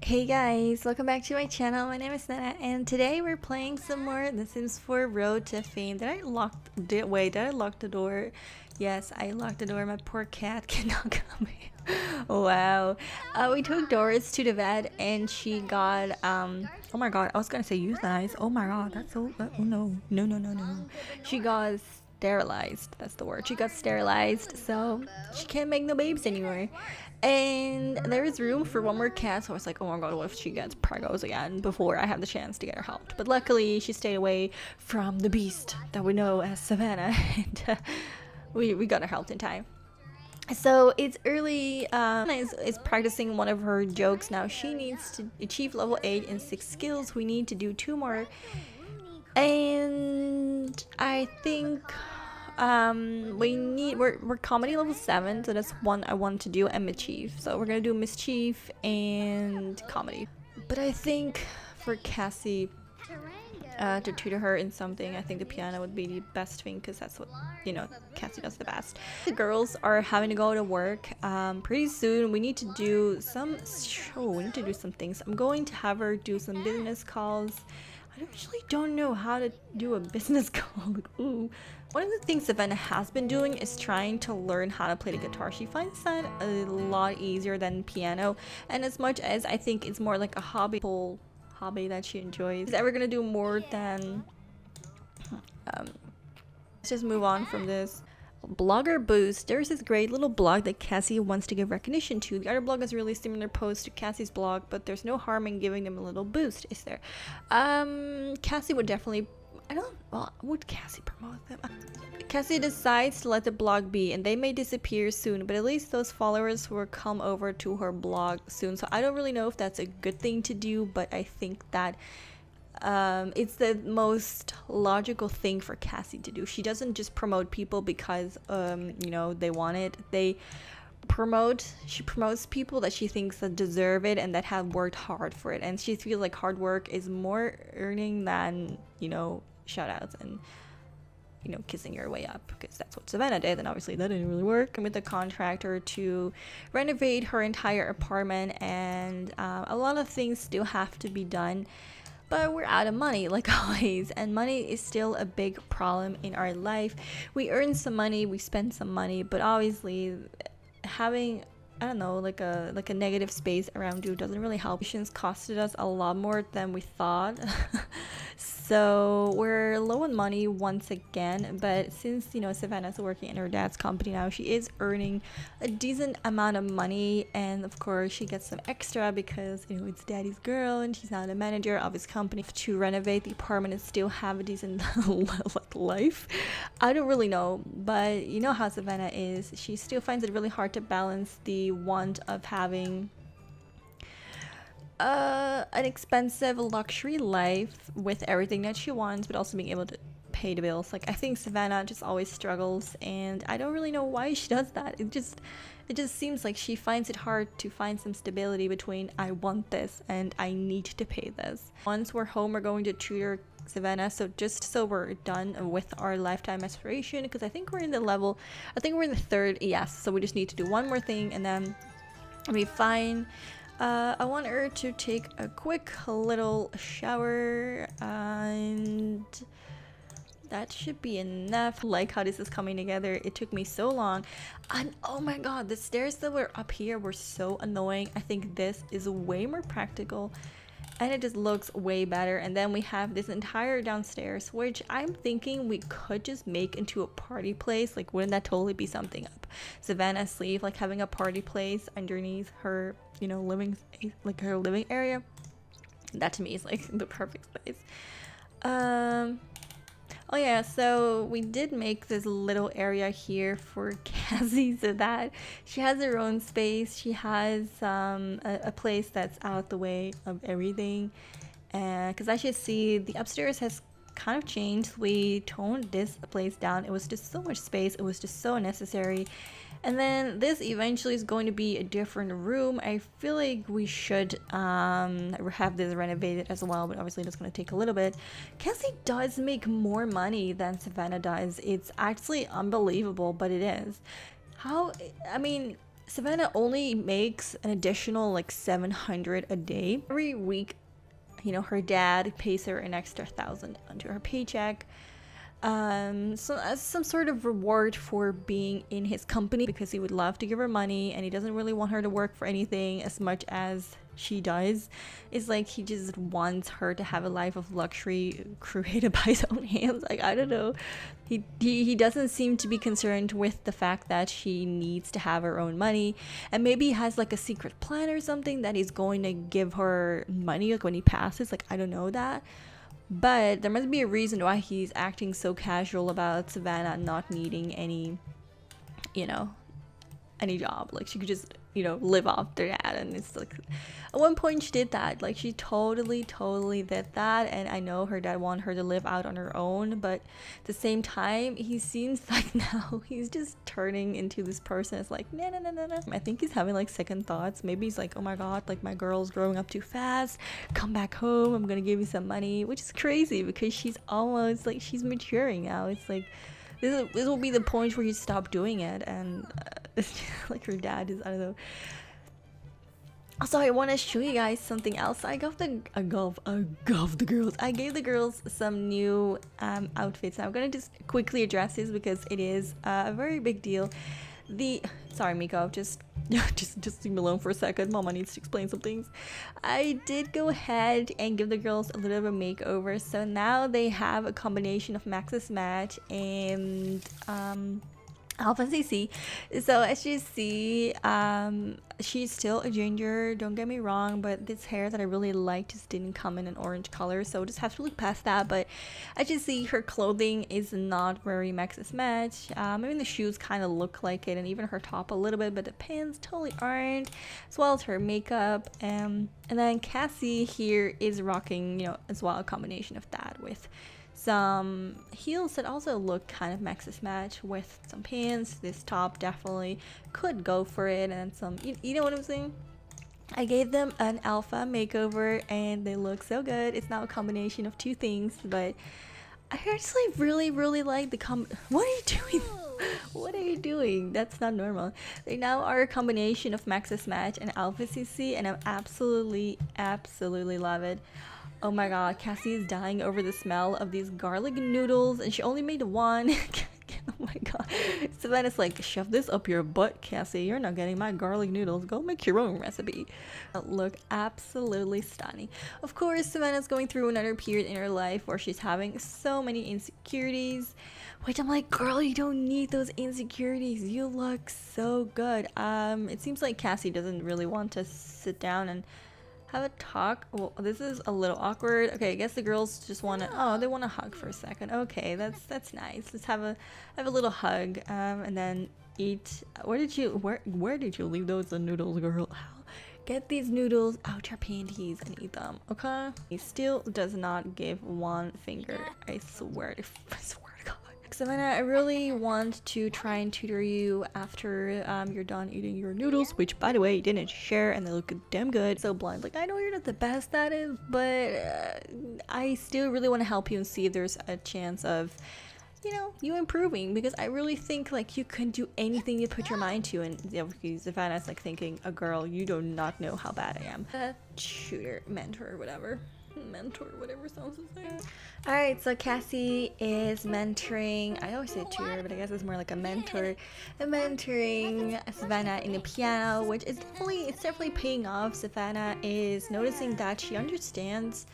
Hey guys, welcome back to my channel. My name is Nenna and today we're playing some more The Sims 4 Road to Fame. Did I lock the door? Yes, I locked the door. My poor cat cannot come in. Wow. We took Doris to the vet and she got oh my god, I was gonna say euthanized. Oh my god, that's so oh no. No. She got sterilized. That's the word. She got sterilized, so she can't make no babies anymore. And there is room for one more cat, so I was like, oh my god, what if she gets pregos again before I have the chance to get her helped? But luckily, she stayed away from the beast that we know as Savannah, and we got her helped in time. So it's early. Is practicing one of her jokes now. She needs to achieve level 8 in 6 skills. We need to do 2 more, and I think we're comedy level 7, so that's one I want to do, and mischief. So we're gonna do mischief and comedy. But I think for Cassie, to tutor her in something, I think the piano would be the best thing because that's what, you know, Cassie does the best. The girls are having to go to work pretty soon. We need to do some things. I'm going to have her do some business calls. I actually don't know how to do a business call. Ooh. One of the things Savannah has been doing is trying to learn how to play the guitar. She finds that a lot easier than piano, and as much as I think it's more like a hobby that she enjoys, is ever gonna do more than let's just move on from this. Blogger boost. There's this great little blog that Cassie wants to give recognition to. The other blog has really similar posts to Cassie's blog, but there's no harm in giving them a little boost, is there? Cassie would definitely, would Cassie promote them? Cassie decides to let the blog be, and they may disappear soon, but at least those followers will come over to her blog soon. So I don't really know if that's a good thing to do, but I think that it's the most logical thing for Cassie to do. She doesn't just promote people because you know, they want it. She promotes people that she thinks that deserve it and that have worked hard for it, and she feels like hard work is more earning than, you know, shout outs and, you know, kissing your way up, because that's what Savannah did, and obviously that didn't really work. I'm with the contractor to renovate her entire apartment, and a lot of things still have to be done. But we're out of money, like always, and money is still a big problem in our life. We earn some money, we spend some money, but obviously having, I don't know, like a negative space around you doesn't really help. Patients costed us a lot more than we thought. So we're low on money once again, but since, you know, Savannah's working in her dad's company now, she is earning a decent amount of money, and of course she gets some extra because, you know, it's daddy's girl and she's not a manager of his company. To renovate the apartment and still have a decent like life, I don't really know, but you know how Savannah is. She still finds it really hard to balance the want of having an expensive luxury life with everything that she wants, but also being able to pay the bills. Like, I think Savannah just always struggles, and I don't really know why she does that. It just seems like she finds it hard to find some stability between I want this and I need to pay this. Once we're home, we're going to tutor Savannah, so just so we're done with our lifetime aspiration, because I think we're in the 3rd, yes, so we just need to do one more thing and then we'll be fine. I want her to take a quick little shower, and that should be enough. Like how this is coming together. It took me so long, and oh my god, the stairs that were up here were so annoying. I think this is way more practical and it just looks way better. And then we have this entire downstairs, which I'm thinking we could just make into a party place. Like, wouldn't that totally be something up Savannah's sleeve, like having a party place underneath her, you know, living area? That to me is like the perfect space. Oh yeah, so we did make this little area here for Cassie so that she has her own space. She has a place that's out the way of everything, and because as you see, the upstairs has kind of changed. We toned this place down. It was just so much space. It was just so necessary. And then this eventually is going to be a different room. I feel like we should have this renovated as well, but obviously that's going to take a little bit. Cassie does make more money than Savannah does. It's actually unbelievable, but it is. I mean, Savannah only makes an additional like 700 a day. Every week, you know, her dad pays her an extra 1,000 onto her paycheck. So as some sort of reward for being in his company, because he would love to give her money and he doesn't really want her to work for anything as much as she does. It's like he just wants her to have a life of luxury created by his own hands. Like, I don't know. He doesn't seem to be concerned with the fact that she needs to have her own money, and maybe he has like a secret plan or something that he's going to give her money like when he passes. Like, I don't know that. But there must be a reason why he's acting so casual about Savannah not needing any, you know, any job. Like, she could just, you know, live off their dad. And it's like, at one point she did that. Like, she totally did that. And I know her dad wanted her to live out on her own. But at the same time, he seems like now he's just turning into this person. It's like, no. I think he's having like second thoughts. Maybe he's like, oh my God, like my girl's growing up too fast. Come back home. I'm going to give you some money. Which is crazy because she's almost like, she's maturing now. It's like, this will be the point where you stop doing it. And like her dad is, I don't know. Also, I want to show you guys something else. I gave the girls some new outfits. I'm gonna just quickly address this because it is a very big deal. Sorry, Miko, just leave me alone for a second. Mama needs to explain some things. I did go ahead and give the girls a little bit of a makeover, so now they have a combination of Max's Match and Alpha CC. So as you see, she's still a ginger, don't get me wrong, but this hair that I really like just didn't come in an orange color, so just have to look past that. But as you see, her clothing is not very Max's Match. I mean, the shoes kind of look like it, and even her top a little bit, but the pants totally aren't, as well as her makeup. And then Cassie here is rocking, you know, as well, a combination of that with some heels that also look kind of Max's Match with some pants. This top definitely could go for it, and some, you know what I'm saying? I gave them an alpha makeover and they look so good. It's now a combination of two things, but I actually really like the what are you doing? What are you doing? That's not normal. They now are a combination of Max's Match and Alpha CC, and I absolutely love it. Oh my God, Cassie is dying over the smell of these garlic noodles, and she only made one. Oh my God. Savannah's like, shove this up your butt, Cassie. You're not getting my garlic noodles. Go make your own recipe. Look absolutely stunning. Of course, Savannah's going through another period in her life where she's having so many insecurities, which I'm like, girl, you don't need those insecurities. You look so good. It seems like Cassie doesn't really want to sit down and have a talk. Well, this is a little awkward. Okay, I guess the girls just want to, they want to hug for a second. Okay, that's nice. Let's have a little hug, and then eat. Where did you leave those noodles, girl? Get these noodles out your panties and eat them, okay? He still does not give one finger. I swear to God. Savannah, I really want to try and tutor you after you're done eating your noodles, which, by the way, you didn't share, and they look damn good. So blind, like, I know you're not the best at it, but I still really want to help you and see if there's a chance of, you know, you improving, because I really think like you can do anything you put your mind to. And you know, Savannah's like thinking, a girl, you do not know how bad I am. Tutor, mentor, whatever sounds the same. Alright, so Cassie is mentoring, I always say tutor, but I guess it's more like a mentor, mentoring Savannah in the piano, which is definitely paying off. Savannah is noticing that she understands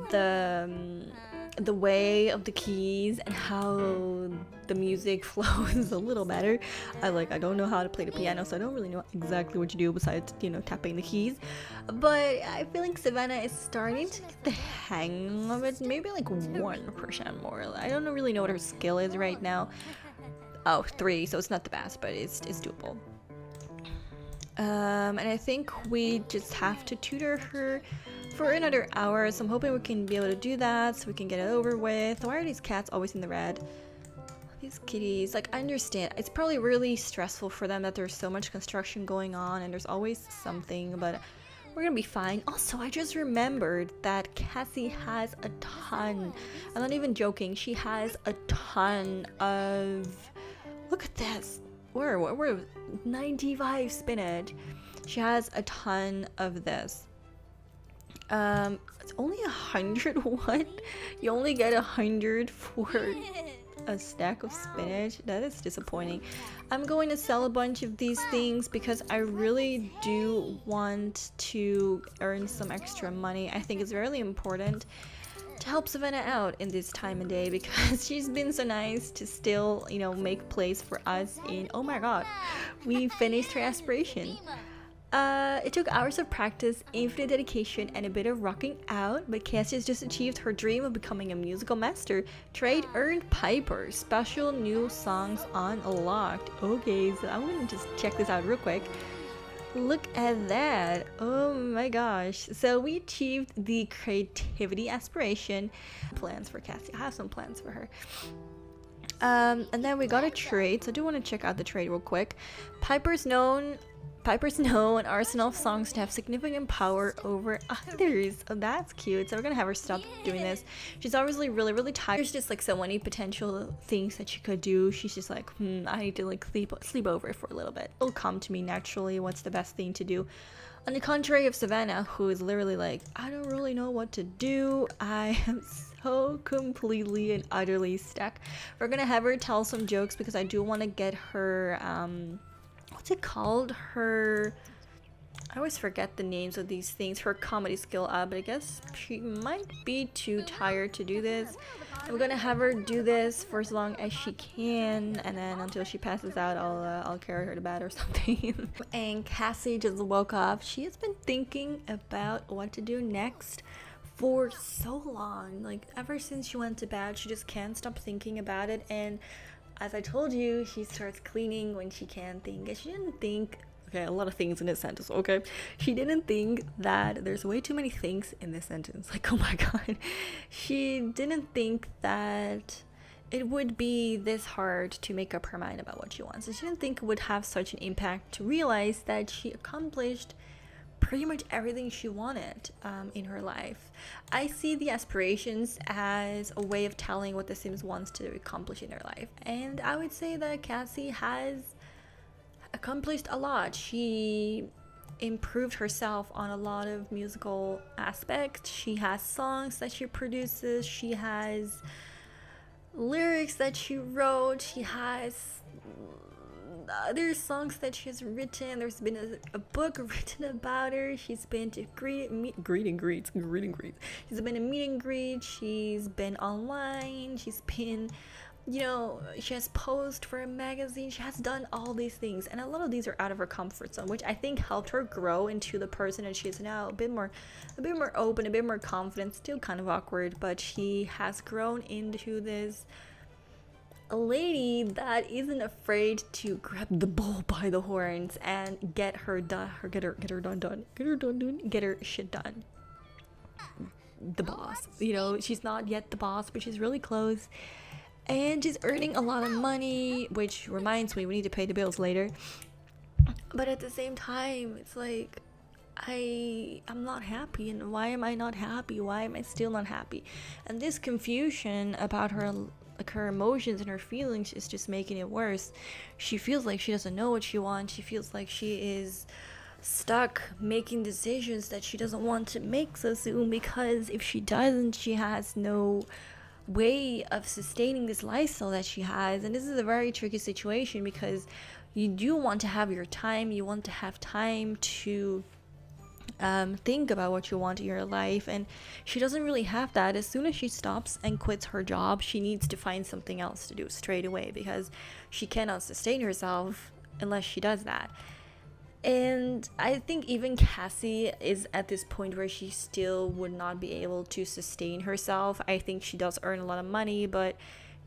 the way of the keys and how the music flows a little better. I don't know how to play the piano, so I don't really know exactly what you do besides, you know, tapping the keys, but I feel like Savannah is starting to get the hang of it, maybe like 1% more. I don't really know what her skill is right now. Oh, 3, so it's not the best, but it's doable. And I think we just have to tutor her for another hour, so I'm hoping we can be able to do that so we can get it over with. Why are these cats always in the red? These kitties, like, I understand it's probably really stressful for them that there's so much construction going on and there's always something, but we're gonna be fine. Also, I just remembered that Cassie has a ton, I'm not even joking, she has a ton of, look at this, we're 95 spinach. She has a ton of this. It's only 100. What? You only get 100 for a stack of spinach? That is disappointing. I'm going to sell a bunch of these things because I really do want to earn some extra money. I think it's really important to help Savannah out in this time of day because she's been so nice to still, you know, make place for us in, oh my god, we finished her aspiration. It took hours of practice, infinite dedication, and a bit of rocking out, but Cassie has just achieved her dream of becoming a musical master. Trade earned Piper. Special new songs unlocked. Okay, so I'm gonna just check this out real quick. Look at that. Oh my gosh. So we achieved the creativity aspiration. Plans for Cassie. I have some plans for her. And then we got a trade. So I do want to check out the trade real quick. Piper's known an arsenal of songs to have significant power over others. Oh, that's cute. So we're gonna have her stop doing this. She's obviously really tired. There's just like so many potential things that she could do. She's just like, I need to like sleep over for a little bit. It'll come to me naturally. What's the best thing to do? On the contrary of Savannah, who is literally like, I don't really know what to do. I am so completely and utterly stuck. We're gonna have her tell some jokes because I do want to get her what's it called? Her, I always forget the names of these things. Her comedy skill up, but I guess she might be too tired to do this. I'm gonna have her do this for as long as she can, and then until she passes out, I'll carry her to bed or something. And Cassie just woke up. She has been thinking about what to do next for so long. Like ever since she went to bed, she just can't stop thinking about it. And as I told you, she starts cleaning when she can't think. And she didn't think, okay, a lot of things in this sentence, okay? She didn't think that there's way too many things in this sentence. Like, oh my god. She didn't think that it would be this hard to make up her mind about what she wants. And she didn't think it would have such an impact to realize that she accomplished pretty much everything she wanted in her life. I see the aspirations as a way of telling what the Sims wants to accomplish in her life, and I would say that Cassie has accomplished a lot. She improved herself on a lot of musical aspects. She has songs that she produces, she has lyrics that she wrote, she has other songs that she has written. There's been a book written about her. She's been to greet and greets. She's been a meet and greet. She's been online. She's been, you know, she has posed for a magazine. She has done all these things, and a lot of these are out of her comfort zone, which I think helped her grow into the person that she is now. A bit more open, a bit more confident. Still kind of awkward, but she has grown into this a lady that isn't afraid to grab the bull by the horns and get her shit done. The boss, you know, she's not yet the boss, but she's really close, and she's earning a lot of money, which reminds me, we need to pay the bills later. But at the same time, it's like I'm not happy, and why am I not happy? Why am I still not happy? And this confusion about her, like her emotions and her feelings, is just making it worse. She feels like she doesn't know what she wants. She feels like she is stuck making decisions that she doesn't want to make so soon, because if she doesn't, she has no way of sustaining this lifestyle that she has. And this is a very tricky situation, because you do want to have your time. You want to have time to think about what you want in your life, and she doesn't really have that. As soon as she stops and quits her job, she needs to find something else to do straight away, because she cannot sustain herself unless she does that. And I think even Cassie is at this point where she still would not be able to sustain herself. I think she does earn a lot of money, but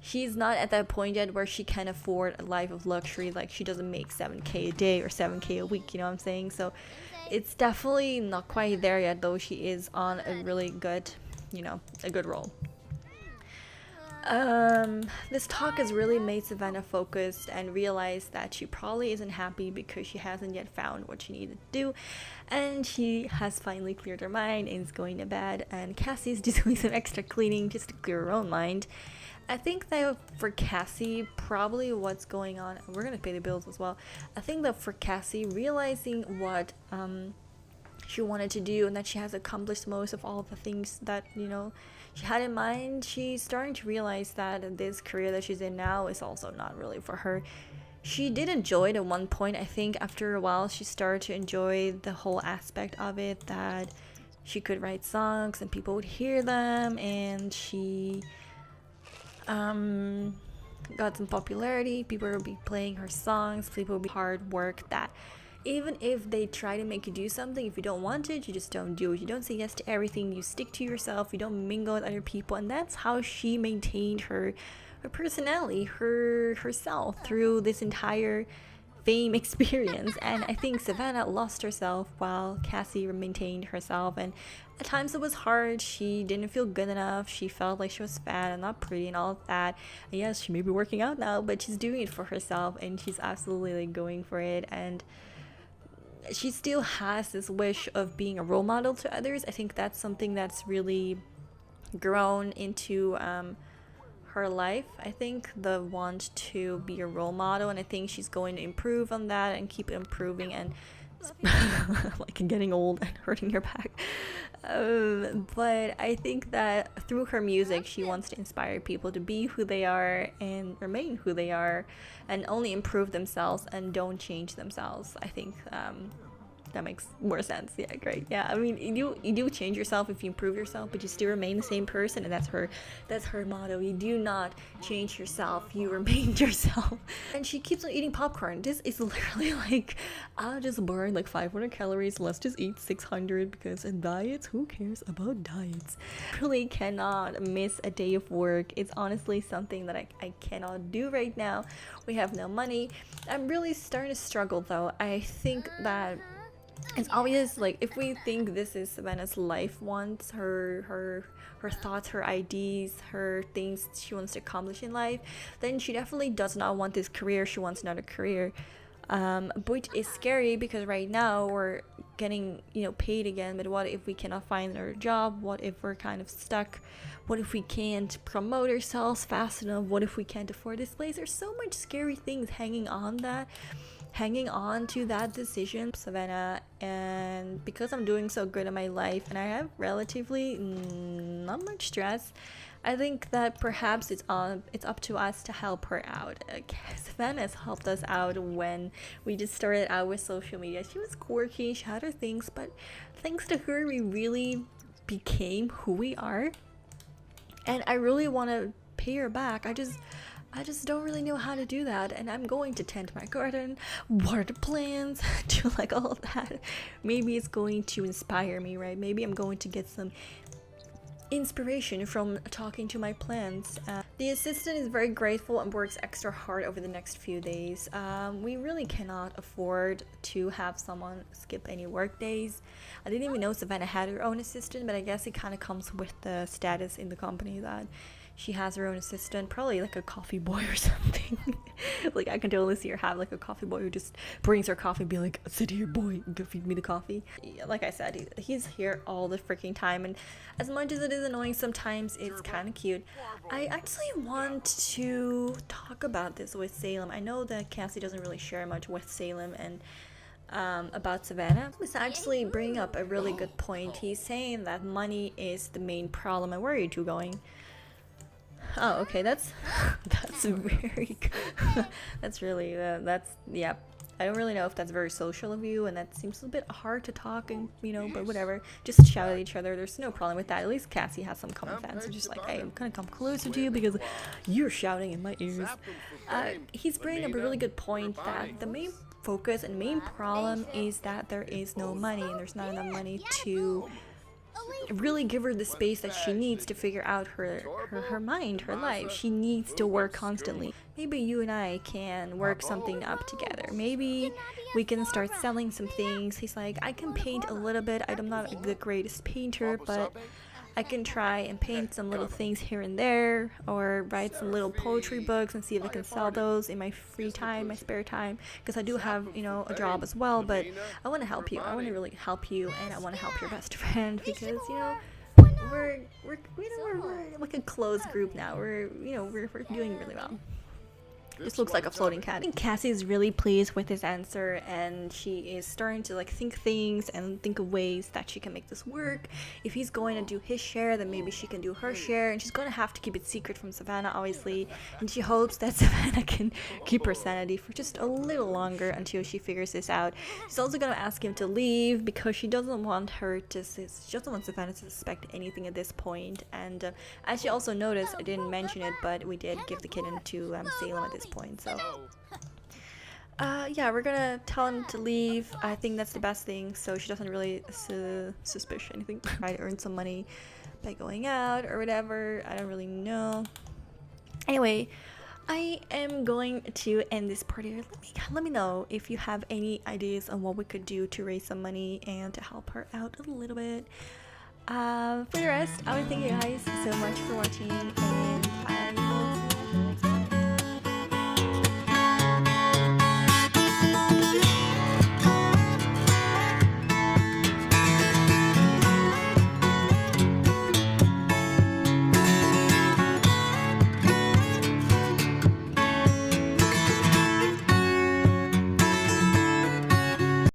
she's not at that point yet where she can afford a life of luxury. Like, she doesn't make 7k a day or 7k a week, you know what I'm saying? So it's definitely not quite there yet, though she is on a really good, you know, a good roll. This talk has really made Savannah focused and realize that she probably isn't happy because she hasn't yet found what she needed to do, and she has finally cleared her mind and is going to bed, and Cassie's just doing some extra cleaning just to clear her own mind. I think that for Cassie, probably what's going on, we're gonna pay the bills as well. I think that for Cassie, realizing what she wanted to do and that she has accomplished most of all of the things that, you know, she had in mind, she's starting to realize that this career that she's in now is also not really for her. She did enjoy it at one point. I think after a while she started to enjoy the whole aspect of it, that she could write songs and people would hear them, and she got some popularity. People would be playing her songs, people would be hard work that even if they try to make you do something, if you don't want it, you just don't do it. You don't say yes to everything, you stick to yourself, you don't mingle with other people, and that's how she maintained her personality, herself through this entire fame experience. And I think Savannah lost herself while Cassie maintained herself, and at times it was hard. She didn't feel good enough, she felt like she was fat and not pretty and all of that. And yes, she may be working out now, but she's doing it for herself and she's absolutely like going for it, and she still has this wish of being a role model to others. I think that's something that's really grown into her life. I think the want to be a role model, and I think she's going to improve on that and keep improving, and like getting old and hurting your back. But I think that through her music, she wants to inspire people to be who they are and remain who they are, and only improve themselves and don't change themselves. I think that makes more sense. Yeah, great. Yeah, I mean, you do change yourself if you improve yourself, but you still remain the same person, and that's her motto. You do not change yourself, you remain yourself. And she keeps on eating popcorn. This is literally like, I'll just burn like 500 calories, let's just eat 600, because in diets, who cares about diets? Really cannot miss a day of work. It's honestly something that I cannot do right now. We have no money. I'm really starting to struggle though. I think that it's obvious, like, if we think this is Savannah's life once, her thoughts, her ideas, her things she wants to accomplish in life, then she definitely does not want this career. She wants another career, which is scary because right now we're getting, you know, paid again, but what if we cannot find another job? What if we're kind of stuck? What if we can't promote ourselves fast enough? What if we can't afford this place? There's so much scary things hanging on to that decision, Savannah. And because I'm doing so good in my life and I have relatively not much stress, I think that perhaps it's up to us to help her out. Savannah has helped us out when we just started out with social media. She was quirky, she had her things, but thanks to her we really became who we are, and I really want to pay her back. I just don't really know how to do that, and I'm going to tend my garden, water the plants, do like all of that. Maybe it's going to inspire me, right? Maybe I'm going to get some inspiration from talking to my plants. The assistant is very grateful and works extra hard over the next few days. We really cannot afford to have someone skip any work days. I didn't even know Savannah had her own assistant, but I guess it kind of comes with the status in the company that she has her own assistant, probably like a coffee boy or something. Like, I can totally see her have like a coffee boy who just brings her coffee and be like, sit here boy, go feed me the coffee. Like I said, he's here all the freaking time, and as much as it is annoying sometimes, it's kind of cute. I actually want to talk about this with Salem. I know that Cassie doesn't really share much with Salem and about Savannah. He's actually bringing up a really good point. He's saying that money is the main problem. And where are you two going? Oh, okay, that's very that's really yeah, I don't really know if that's very social of you, and that seems a bit hard to talk, and you know, but whatever, just shout at each other. There's no problem with that. At least Cassie has some common sense. It's just like, hey, I'm gonna come closer to you because you're shouting in my ears. He's bringing up a really good point that the main focus and main problem is that there is no money, and there's not enough money to really give her the space that she needs to figure out her mind, her life. She needs to work constantly. Maybe you and I can work something up together. Maybe we can start selling some things. He's like, I can paint a little bit. I'm not the greatest painter, but I can try and paint some little things here and there, or write some little poetry books and see if I can sell those in my free time, my spare time, because I do have, you know, a job as well. But I want to help you. I want to really help you, and I want to help your best friend, because, you know, we're like a close group now. We're doing really well. This looks like a floating cat. I think Cassie is really pleased with his answer, and she is starting to like think things and think of ways that she can make this work. If he's going to do his share, then maybe she can do her share, and she's going to have to keep it secret from Savannah, obviously. And she hopes that Savannah can keep her sanity for just a little longer until she figures this out. She's also going to ask him to leave because she doesn't want Savannah to suspect anything at this point. And as you also noticed, I didn't mention it, but we did give the kitten to Salem at this point. So yeah, we're gonna tell him to leave. I think that's the best thing, so she doesn't really suspicion anything. Try to earn some money by going out or whatever. I don't really know. Anyway, I am going to end this part here. Let me know if you have any ideas on what we could do to raise some money and to help her out a little bit. For the rest, I would thank you guys so much for watching, and